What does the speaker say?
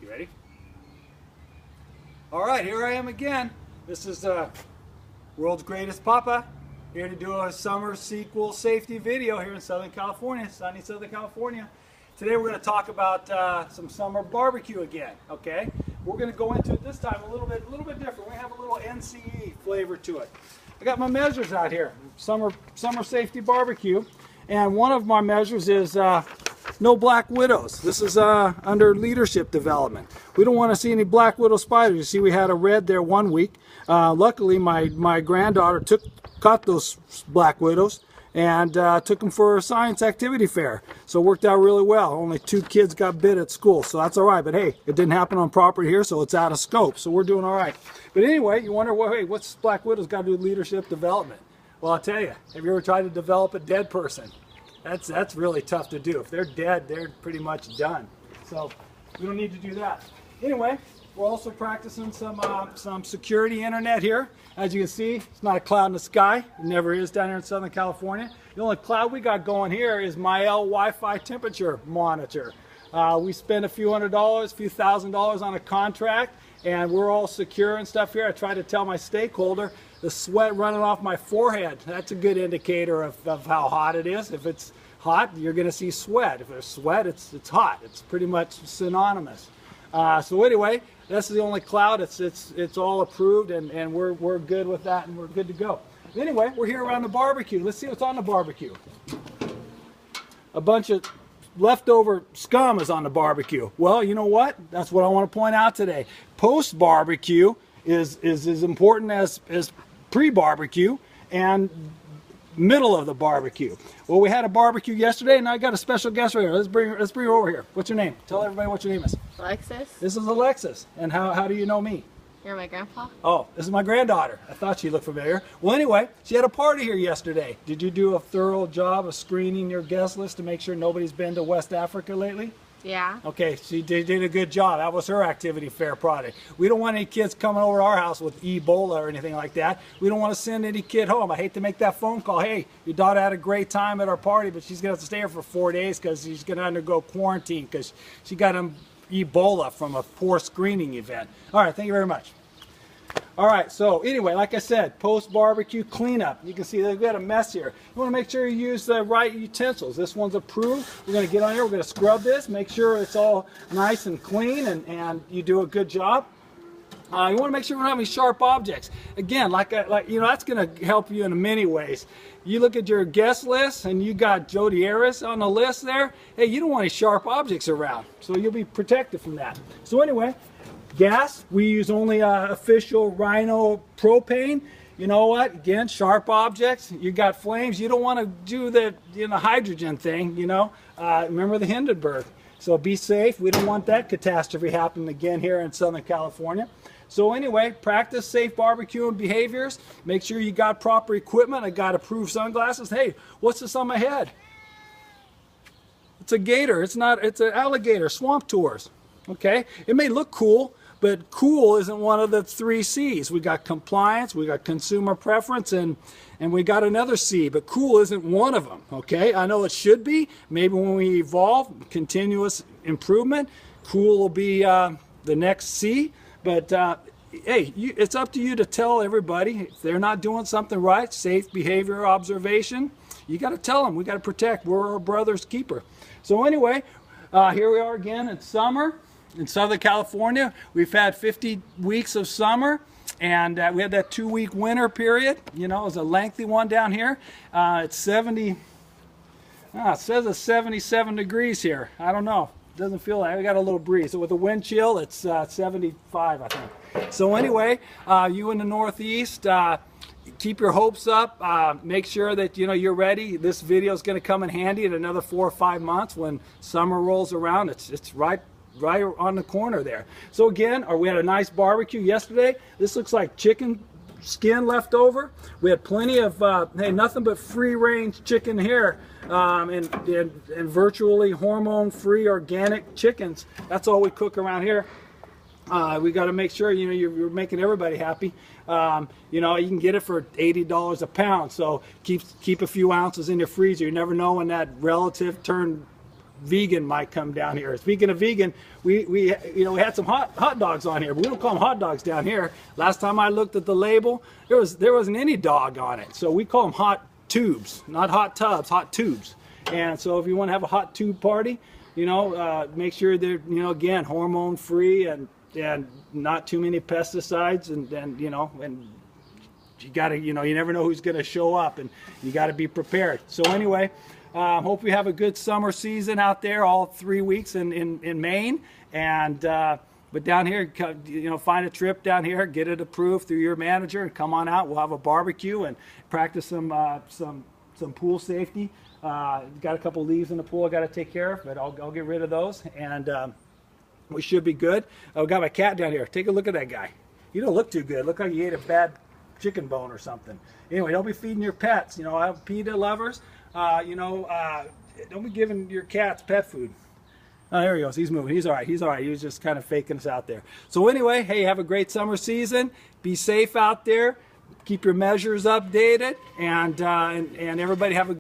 You ready? All right, here I am again. This is World's Greatest Papa, here to do a summer sequel safety video here in Southern California, sunny Southern California. Today we're going to talk about some summer barbecue again, okay? We're going to go into it this time a little bit different. We're going to have a little NCE flavor to it. I got my measures out here, summer safety barbecue, and one of my measures is no black widows. This is under leadership development. We don't want to see any black widow spiders. You see, we had a red there one week. Luckily, my granddaughter caught those black widows and took them for a science activity fair. So it worked out really well. Only 2 kids got bit at school, so that's all right. But hey, it didn't happen on property here, so it's out of scope. So we're doing all right. But anyway, you wonder, well, hey, what's black widows got to do with leadership development? Well, I'll tell you, have you ever tried to develop a dead person? That's really tough to do. If they're dead, they're pretty much done. So we don't need to do that. Anyway, we're also practicing some security internet here. As you can see, it's not a cloud in the sky. It never is down here in Southern California. The only cloud we got going here is my Wi-Fi temperature monitor. We spend a few $100s, a few $1,000s on a contract, and we're all secure and stuff here. I try to tell my stakeholder the sweat running off my forehead. That's a good indicator of how hot it is. If it's hot, you're going to see sweat. If there's sweat, it's hot. It's pretty much synonymous. So anyway, this is the only cloud. It's all approved, and we're good with that, and we're good to go. Anyway, we're here around the barbecue. Let's see what's on the barbecue. A bunch of leftover scum is on the barbecue. Well, you know what? That's what I want to point out today. Post-barbecue is as important as pre-barbecue and middle of the barbecue. Well, we had a barbecue yesterday, and I got a special guest right here. Let's bring her over here. What's your name? Tell everybody what your name is. Alexis. This is Alexis. And how do you know me? You're my grandpa? Oh, this is my granddaughter. I thought she looked familiar. Well, anyway, she had a party here yesterday. Did you do a thorough job of screening your guest list to make sure nobody's been to West Africa lately? Yeah. Okay, she did a good job. That was her activity fair project. We don't want any kids coming over to our house with Ebola or anything like that. We don't want to send any kid home. I hate to make that phone call. Hey, your daughter had a great time at our party, but she's going to have to stay here for 4 days because she's going to undergo quarantine because she got Ebola from a poor screening event. All right, thank you very much. All right, so anyway, like I said, post-barbecue cleanup. You can see they've got a mess here. You want to make sure you use the right utensils. This one's approved. We're going to get on here. We're going to scrub this, make sure it's all nice and clean, and you do a good job. You want to make sure we don't have any sharp objects. Again, like you know, that's going to help you in many ways. You look at your guest list, and you got Jody Harris on the list there. Hey, you don't want any sharp objects around, so you'll be protected from that. So anyway, gas, we use only official Rhino propane. You know what? Again, sharp objects. You got flames. You don't want to do the hydrogen thing. You know, remember the Hindenburg. So be safe. We don't want that catastrophe happening again here in Southern California. So anyway, practice safe barbecuing behaviors. Make sure you got proper equipment. I got approved sunglasses. Hey, what's this on my head? It's a gator. It's not. It's an alligator. Swamp tours. Okay. It may look cool, but cool isn't one of the 3 C's. We got compliance, we got consumer preference, and we got another C, but cool isn't one of them, okay? I know it should be. Maybe when we evolve, continuous improvement, cool will be the next C, but hey, it's up to you to tell everybody if they're not doing something right, safe behavior observation, you got to tell them. We got to protect. We're our brother's keeper. So anyway, here we are again in summer. In Southern California, we've had 50 weeks of summer, and we had that 2-week winter period. You know, it was a lengthy one down here. It's 70, it says it's 77 degrees here. I don't know. It doesn't feel like, we got a little breeze. So with the wind chill, it's 75, I think. So anyway, you in the Northeast, keep your hopes up. Make sure that you're ready. This video is going to come in handy in another 4 or 5 months when summer rolls around. It's right on the corner there. So again, we had a nice barbecue yesterday. This looks like chicken skin left over. We had plenty of hey, nothing but free-range chicken here, and virtually hormone-free organic chickens. That's all we cook around here. We got to make sure you're making everybody happy. You can get it for $80 a pound. So keep a few ounces in your freezer. You never know when that relative turned vegan might come down here. Speaking of vegan, we had some hot dogs on here, but we don't call them hot dogs down here. Last time I looked at the label, there wasn't any dog on it. So we call them hot tubes, not hot tubs, hot tubes. And so if you want to have a hot tube party, make sure they're, again, hormone free and not too many pesticides, and you got to, you never know who's going to show up, and you got to be prepared. So anyway, hope we have a good summer season out there, all 3 weeks in Maine. And but down here, find a trip down here, get it approved through your manager, and come on out. We'll have a barbecue and practice some pool safety. Got a couple leaves in the pool I got to take care of, but I'll get rid of those, and we should be good. I've got my cat down here. Take a look at that guy. You don't look too good. Look like you ate a bad chicken bone or something. Anyway, don't be feeding your pets. PETA lovers. Don't be giving your cats pet food. Oh, there he goes. He's moving. He's all right. He's all right. He was just kind of faking us out there. So anyway, hey, have a great summer season. Be safe out there. Keep your measures updated, and everybody have a